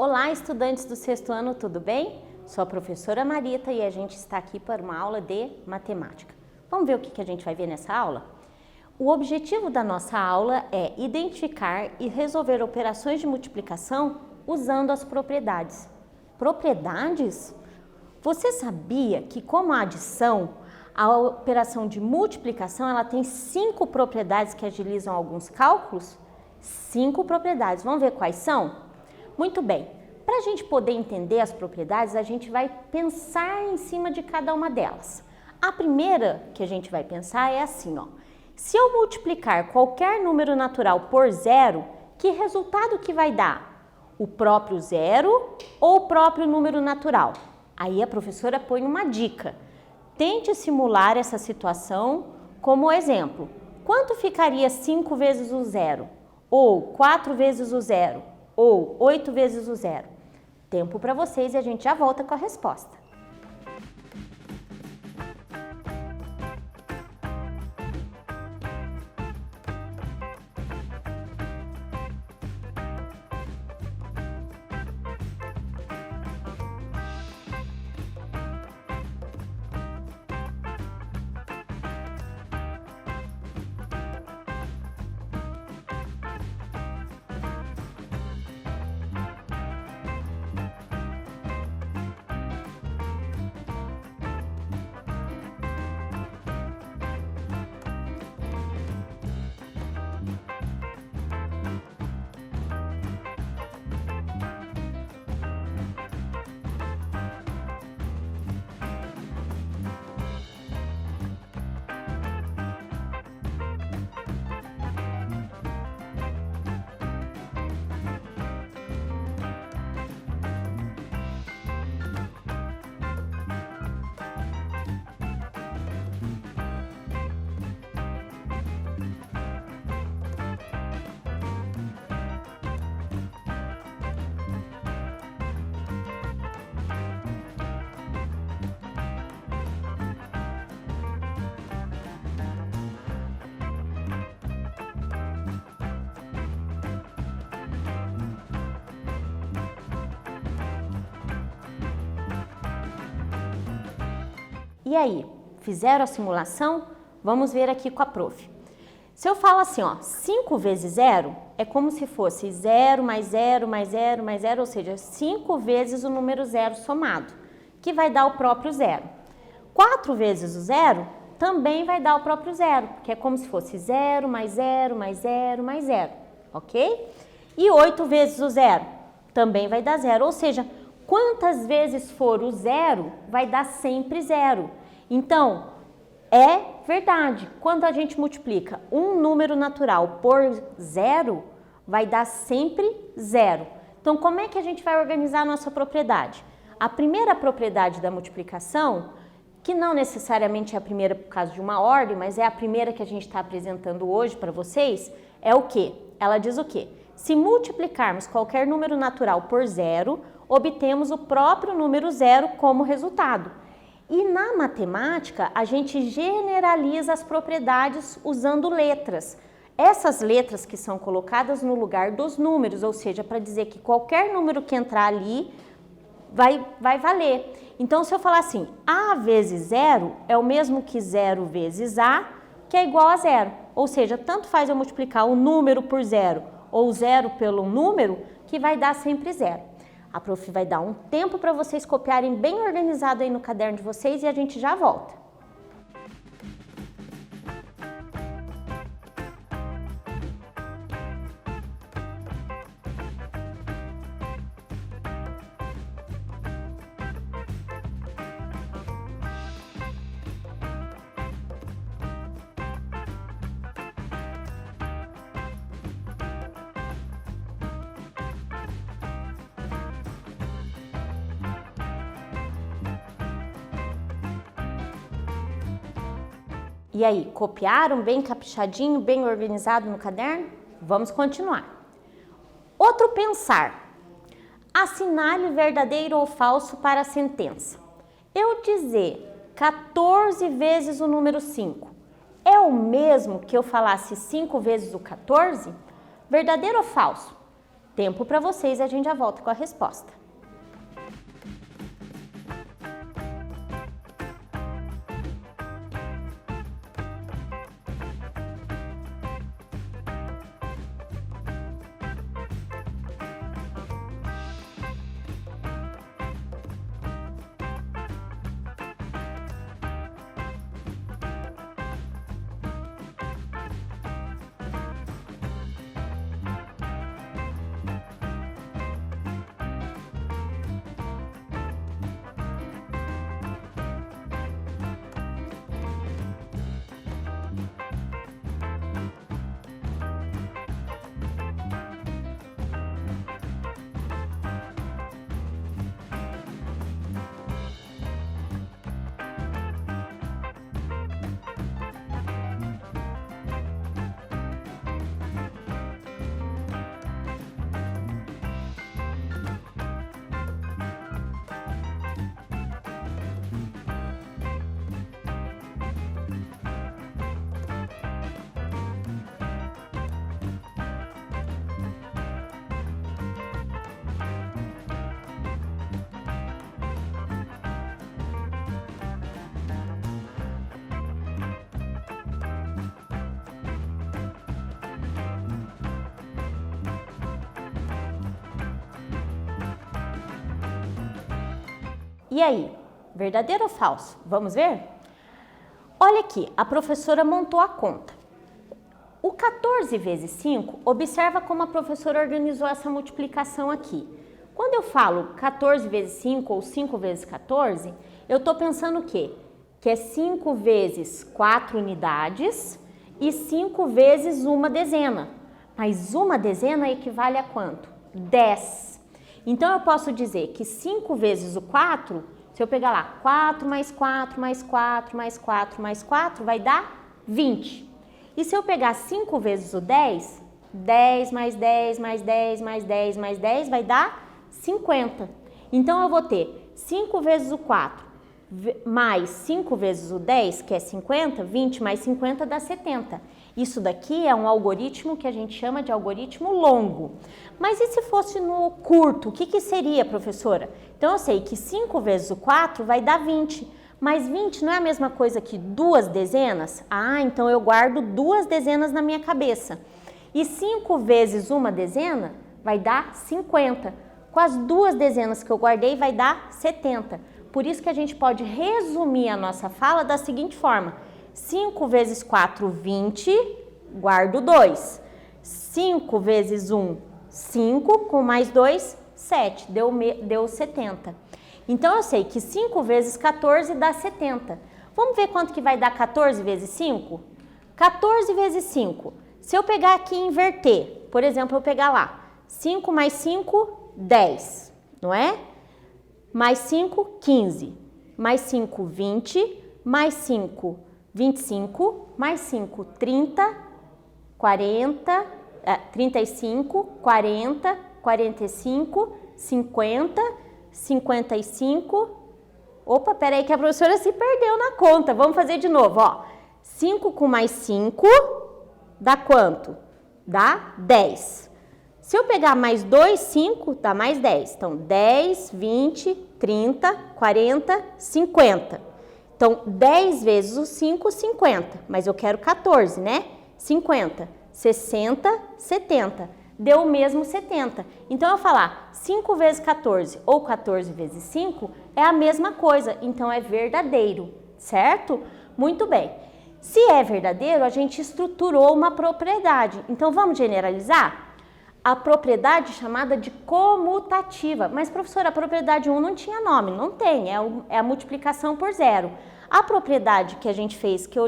Olá, estudantes do sexto ano, tudo bem? Sou a professora Marita e a gente está aqui para uma aula de matemática. Vamos ver o que a gente vai ver nessa aula? O objetivo da nossa aula é identificar e resolver operações de multiplicação usando as propriedades. Propriedades? Você sabia que, como a adição, a operação de multiplicação ela tem 5 propriedades que agilizam alguns cálculos? 5 propriedades. Vamos ver quais são? Muito bem. Para a gente poder entender as propriedades, a gente vai pensar em cima de cada uma delas. A primeira que a gente vai pensar é assim, ó. Se eu multiplicar qualquer número natural por zero, que resultado que vai dar? O próprio zero ou o próprio número natural? Aí a professora põe uma dica. Tente simular essa situação como exemplo. Quanto ficaria 5 vezes o zero? Ou 4 vezes o zero? Ou 8 vezes o zero? Tempo para vocês e a gente já volta com a resposta. E aí, fizeram a simulação? Vamos ver aqui com a prof. Se eu falo assim, ó, 5 vezes 0 é como se fosse 0 mais 0 mais 0 mais 0, ou seja, 5 vezes o número 0 somado, que vai dar o próprio 0. 4 vezes o 0 também vai dar o próprio 0, que é como se fosse 0 mais 0 mais 0 mais 0, ok? E 8 vezes o 0 também vai dar 0, ou seja, quantas vezes for o 0, vai dar sempre 0. Então, é verdade, quando a gente multiplica um número natural por 0, vai dar sempre 0. Então, como é que a gente vai organizar a nossa propriedade? A primeira propriedade da multiplicação, que não necessariamente é a primeira por causa de uma ordem, mas é a primeira que a gente está apresentando hoje para vocês, é o quê? Ela diz o quê? Se multiplicarmos qualquer número natural por 0, obtemos o próprio número 0 como resultado. E na matemática, a gente generaliza as propriedades usando letras. Essas letras que são colocadas no lugar dos números, ou seja, para dizer que qualquer número que entrar ali vai valer. Então, se eu falar assim, A vezes 0 é o mesmo que 0 vezes A, que é igual a 0. Ou seja, tanto faz eu multiplicar o número por 0 ou 0 pelo número, que vai dar sempre 0. A prof vai dar um tempo para vocês copiarem bem organizado aí no caderno de vocês e a gente já volta. E aí, copiaram bem caprichadinho, bem organizado no caderno? Vamos continuar. Outro pensar. Assinale verdadeiro ou falso para a sentença. Eu dizer 14 vezes o número 5 é o mesmo que eu falasse 5 vezes o 14? Verdadeiro ou falso? Tempo para vocês e a gente já volta com a resposta. E aí, verdadeiro ou falso? Vamos ver? Olha aqui, a professora montou a conta. O 14 vezes 5, observa como a professora organizou essa multiplicação aqui. Quando eu falo 14 vezes 5 ou 5 vezes 14, eu estou pensando o quê? Que é 5 vezes 4 unidades e 5 vezes uma dezena. Mas uma dezena equivale a quanto? 10. Então, eu posso dizer que 5 vezes o 4, se eu pegar lá 4 mais 4 mais 4 mais 4 mais 4, vai dar 20. E se eu pegar 5 vezes o 10, 10 mais 10 mais 10 mais 10 mais 10 vai dar 50. Então, eu vou ter 5 vezes o 4 mais 5 vezes o 10, que é 50, 20 mais 50 dá 70. Isso daqui é um algoritmo que a gente chama de algoritmo longo. Mas e se fosse no curto? O que seria, professora? Então, eu sei que 5 vezes o 4 vai dar 20. Mas 20 não é a mesma coisa que 2 dezenas? Ah, então eu guardo 2 dezenas na minha cabeça. E 5 vezes uma dezena vai dar 50. Com as 2 dezenas que eu guardei vai dar 70. Por isso que a gente pode resumir a nossa fala da seguinte forma. 5 vezes 4, 20, guardo 2. 5 vezes 1, 5, com mais 2, 7, deu 70. Então, eu sei que 5 vezes 14 dá 70. Vamos ver quanto que vai dar 14 vezes 5? 14 vezes 5. Se eu pegar aqui e inverter, por exemplo, eu pegar lá, 5 mais 5, 10, não é? Mais 5, 15. Mais 5, 20. Mais 5, 25. Mais 5, 30. 40. 35. 40. 45. 50. 55. Opa, peraí que a professora se perdeu na conta. Vamos fazer de novo, ó. 5 com mais 5 dá quanto? Dá 10. Se eu pegar mais 2, 5, dá mais 10. Então, 10, 20, 30, 40, 50. Então, 10 vezes o 5, 50. Mas eu quero 14, né? 50, 60, 70. Deu o mesmo 70. Então, eu falar 5 vezes 14 ou 14 vezes 5 é a mesma coisa. Então, é verdadeiro, certo? Muito bem. Se é verdadeiro, a gente estruturou uma propriedade. Então, vamos generalizar? A propriedade chamada de comutativa. Mas, professora, a propriedade 1 não tinha nome. Não tem, é a multiplicação por zero. A propriedade que a gente fez, que eu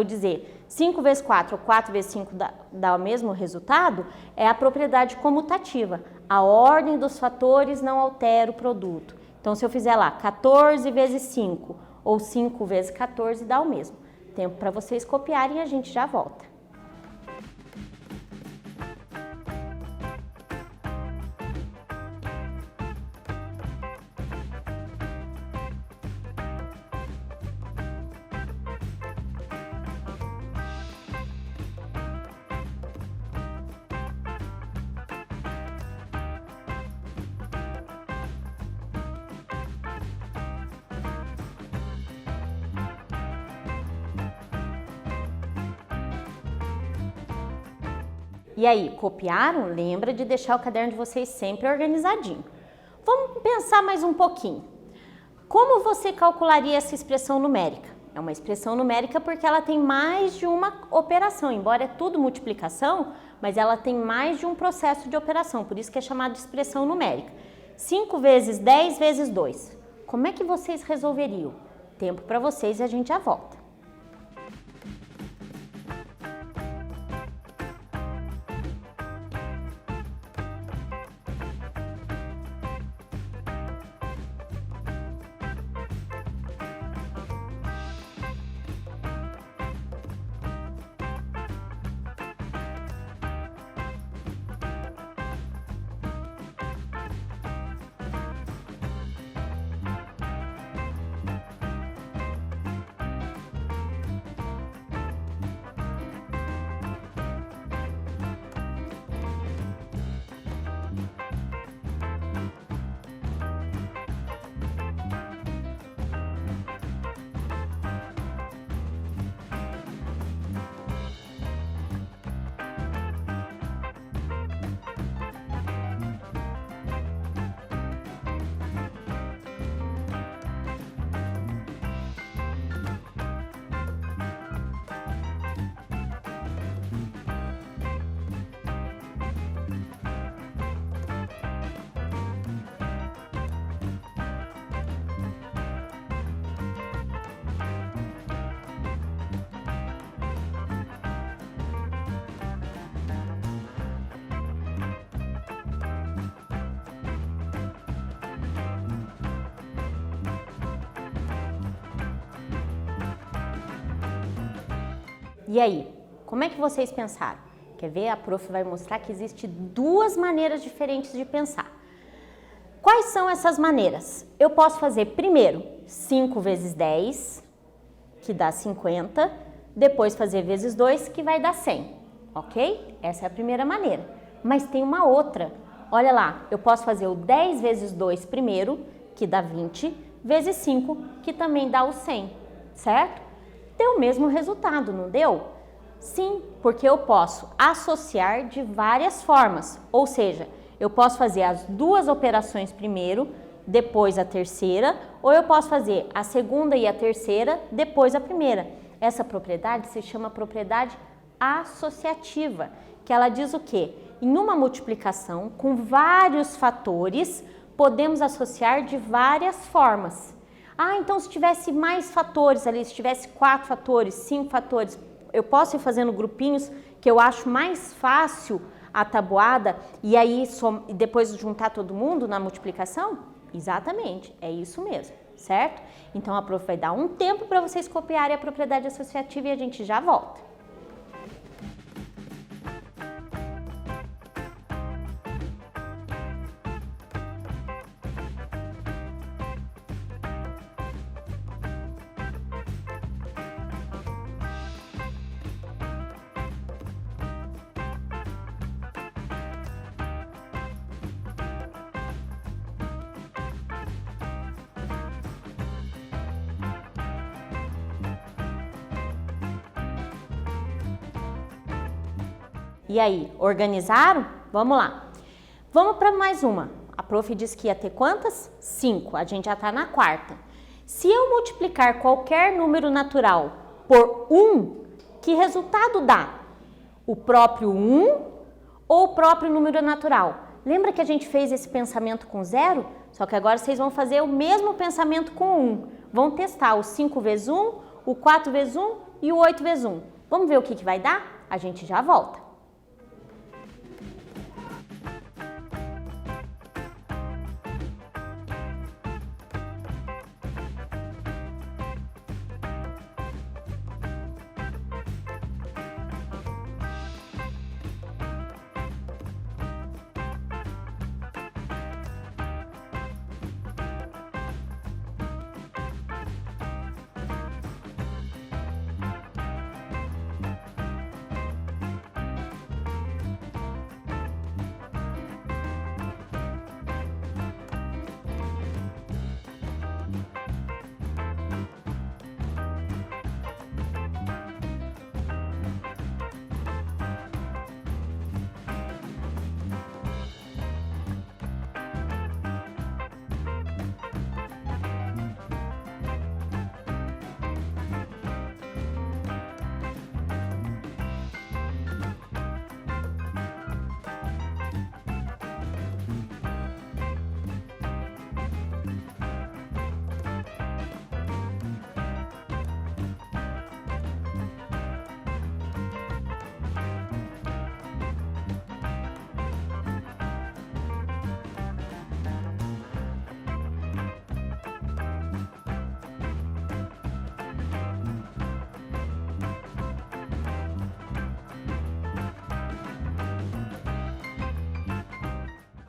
dizer 5 vezes 4 ou 4 vezes 5 dá o mesmo resultado, é a propriedade comutativa. A ordem dos fatores não altera o produto. Então, se eu fizer lá 14 vezes 5 ou 5 vezes 14 dá o mesmo. Tempo para vocês copiarem e a gente já volta. E aí, copiaram? Lembra de deixar o caderno de vocês sempre organizadinho. Vamos pensar mais um pouquinho. Como você calcularia essa expressão numérica? É uma expressão numérica porque ela tem mais de uma operação, embora é tudo multiplicação, mas ela tem mais de um processo de operação, por isso que é chamada de expressão numérica. 5 vezes 10 vezes 2. Como é que vocês resolveriam? Tempo para vocês e a gente já volta. E aí, como é que vocês pensaram? Quer ver? A prof vai mostrar que existe duas maneiras diferentes de pensar. Quais são essas maneiras? Eu posso fazer primeiro 5 vezes 10, que dá 50, depois fazer vezes 2, que vai dar 100, ok? Essa é a primeira maneira. Mas tem uma outra. Olha lá, eu posso fazer o 10 vezes 2 primeiro, que dá 20, vezes 5, que também dá o 100, certo? Deu o mesmo resultado, não deu? Sim, porque eu posso associar de várias formas, ou seja, eu posso fazer as duas operações primeiro, depois a terceira, ou eu posso fazer a segunda e a terceira, depois a primeira. Essa propriedade se chama propriedade associativa, que ela diz o quê? Em uma multiplicação com vários fatores, podemos associar de várias formas. Ah, então se tivesse mais fatores ali, se tivesse 4 fatores, 5 fatores, eu posso ir fazendo grupinhos que eu acho mais fácil a tabuada e aí depois juntar todo mundo na multiplicação? Exatamente, é isso mesmo, certo? Então a prof vai dar um tempo para vocês copiarem a propriedade associativa e a gente já volta. E aí, organizaram? Vamos lá. Vamos para mais uma. A prof disse que ia ter quantas? 5. A gente já está na quarta. Se eu multiplicar qualquer número natural por 1, que resultado dá? O próprio 1 ou o próprio número natural? Lembra que a gente fez esse pensamento com 0? Só que agora vocês vão fazer o mesmo pensamento com 1. Vão testar o 5 vezes 1, o 4 vezes 1 e o 8 vezes 1. Vamos ver o que vai dar? A gente já volta.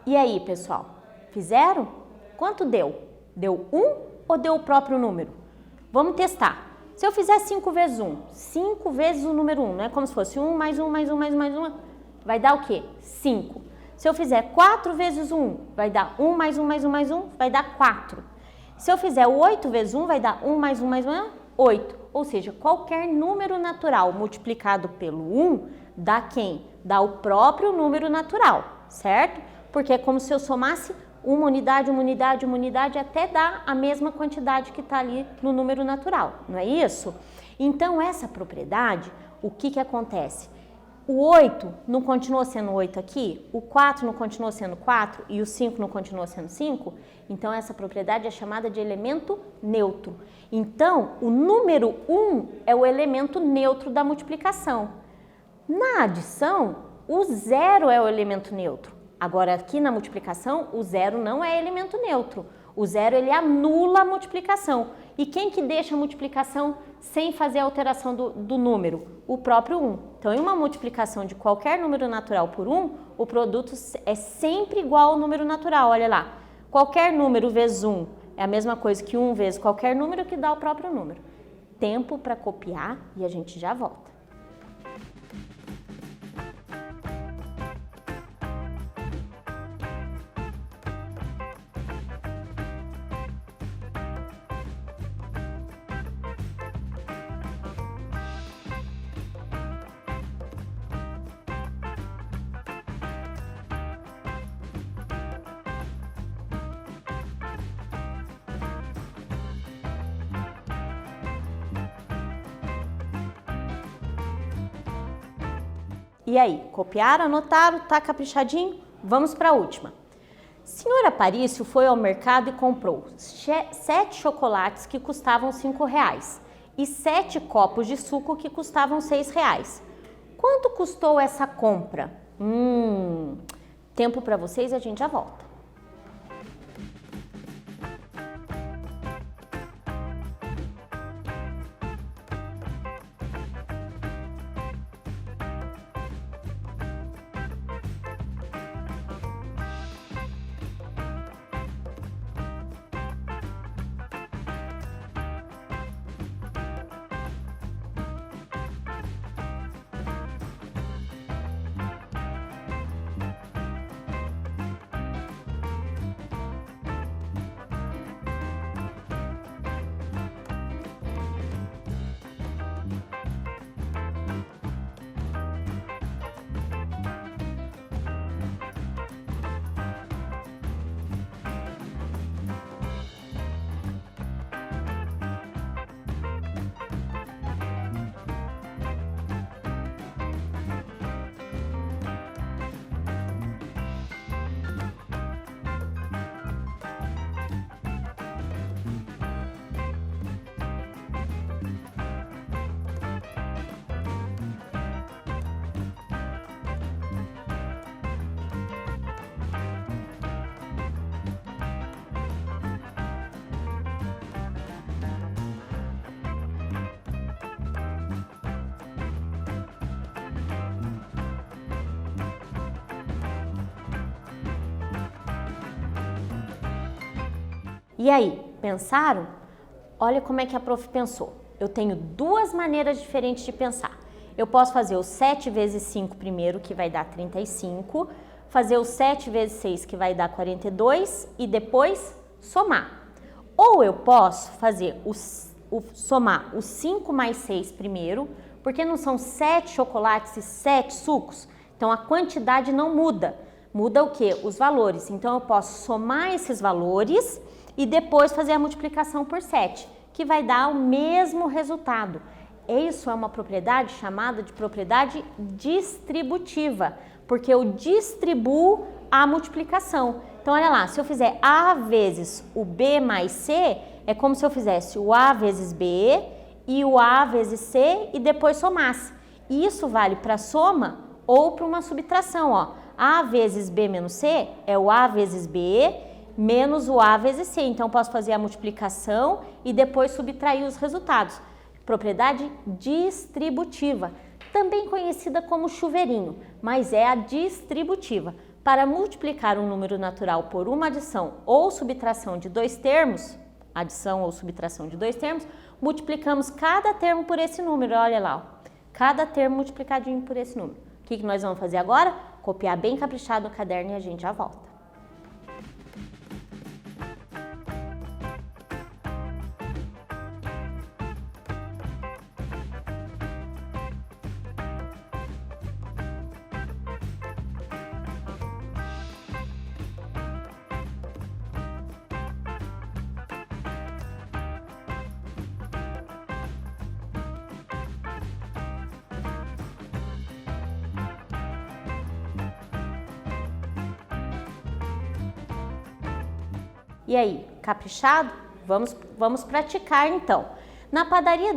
E aí, pessoal, fizeram? Quanto deu? Deu 1 ou deu o próprio número? Vamos testar. Se eu fizer 5 vezes 1, 5 vezes o número 1, não é como se fosse 1 mais 1 mais 1 mais 1 mais 1, vai dar o quê? 5. Se eu fizer 4 vezes 1, vai dar 1 mais 1 mais 1 mais 1, vai dar 4. Se eu fizer 8 vezes 1, vai dar 1 mais 1 mais 1, 8. Ou seja, qualquer número natural multiplicado pelo 1 dá quem? Dá o próprio número natural, certo? Porque é como se eu somasse uma unidade, até dar a mesma quantidade que está ali no número natural, não é isso? Então, essa propriedade, o que acontece? O 8 não continua sendo 8 aqui, o 4 não continua sendo 4 e o 5 não continua sendo 5, então essa propriedade é chamada de elemento neutro. Então, o número 1 é o elemento neutro da multiplicação. Na adição, o 0 é o elemento neutro. Agora, aqui na multiplicação, o 0 não é elemento neutro. O 0, ele anula a multiplicação. E quem que deixa a multiplicação sem fazer a alteração do número? O próprio 1. Então, em uma multiplicação de qualquer número natural por 1, o produto é sempre igual ao número natural. Olha lá, qualquer número vezes 1 é a mesma coisa que 1 vezes qualquer número que dá o próprio número. Tempo para copiar e a gente já volta. E aí, copiaram, anotaram, tá caprichadinho? Vamos para a última. Senhor Aparício foi ao mercado e comprou 7 chocolates que custavam R$5 e 7 copos de suco que custavam R$6. Quanto custou essa compra? Tempo para vocês, a gente já volta. E aí, pensaram? Olha como é que a prof pensou. Eu tenho duas maneiras diferentes de pensar. Eu posso fazer o 7 vezes 5 primeiro, que vai dar 35, fazer o 7 vezes 6, que vai dar 42, e depois somar. Ou eu posso fazer somar o 5 mais 6 primeiro, porque não são 7 chocolates e 7 sucos, então a quantidade não muda. Muda o quê? Os valores. Então eu posso somar esses valores e depois fazer a multiplicação por 7, que vai dar o mesmo resultado. Isso é uma propriedade chamada de propriedade distributiva, porque eu distribuo a multiplicação. Então, olha lá, se eu fizer A vezes o B mais C, é como se eu fizesse o A vezes B e o A vezes C e depois somasse. Isso vale para soma ou para uma subtração, ó. A vezes B menos C é o A vezes B menos o A vezes C. Então, posso fazer a multiplicação e depois subtrair os resultados. Propriedade distributiva, também conhecida como chuveirinho, mas é a distributiva. Para multiplicar um número natural por uma adição ou subtração de dois termos, adição ou subtração de dois termos, multiplicamos cada termo por esse número, olha lá, ó, cada termo multiplicadinho por esse número. O que nós vamos fazer agora? Copiar bem caprichado no caderno e a gente já volta. E aí, caprichado? Vamos praticar então. Na padaria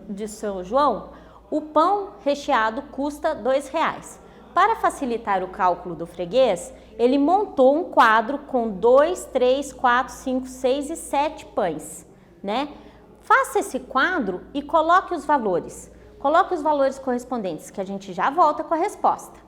de São João, o pão recheado custa R$2. Para facilitar o cálculo do freguês, ele montou um quadro com 2, 3, 4, 5, 6 e 7 pães, né? Faça esse quadro e coloque os valores. Coloque os valores correspondentes, que a gente já volta com a resposta.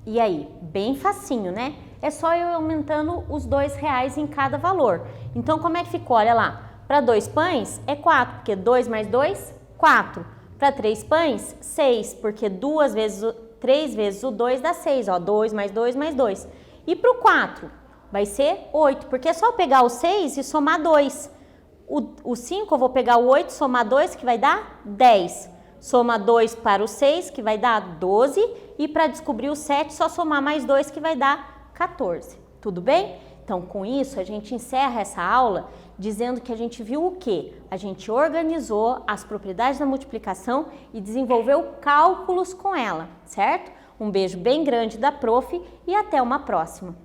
E aí, bem facinho, né? É só eu aumentando os R$2 em cada valor. Então, como é que ficou? Olha lá, para 2 pães é 4, porque 2 mais 2, 4. Para 3 pães, 6, porque 3 vezes o 2 dá 6, ó, 2 mais 2 mais 2. E para o 4, vai ser 8, porque é só pegar o 6 e somar 2. O 5, eu vou pegar o 8, somar 2, que vai dar 10. Soma 2 para o 6, que vai dar 12. E para descobrir o 7, só somar mais 2, que vai dar 14. Tudo bem? Então, com isso, a gente encerra essa aula dizendo que a gente viu o quê? A gente organizou as propriedades da multiplicação e desenvolveu cálculos com ela, certo? Um beijo bem grande da prof e até uma próxima.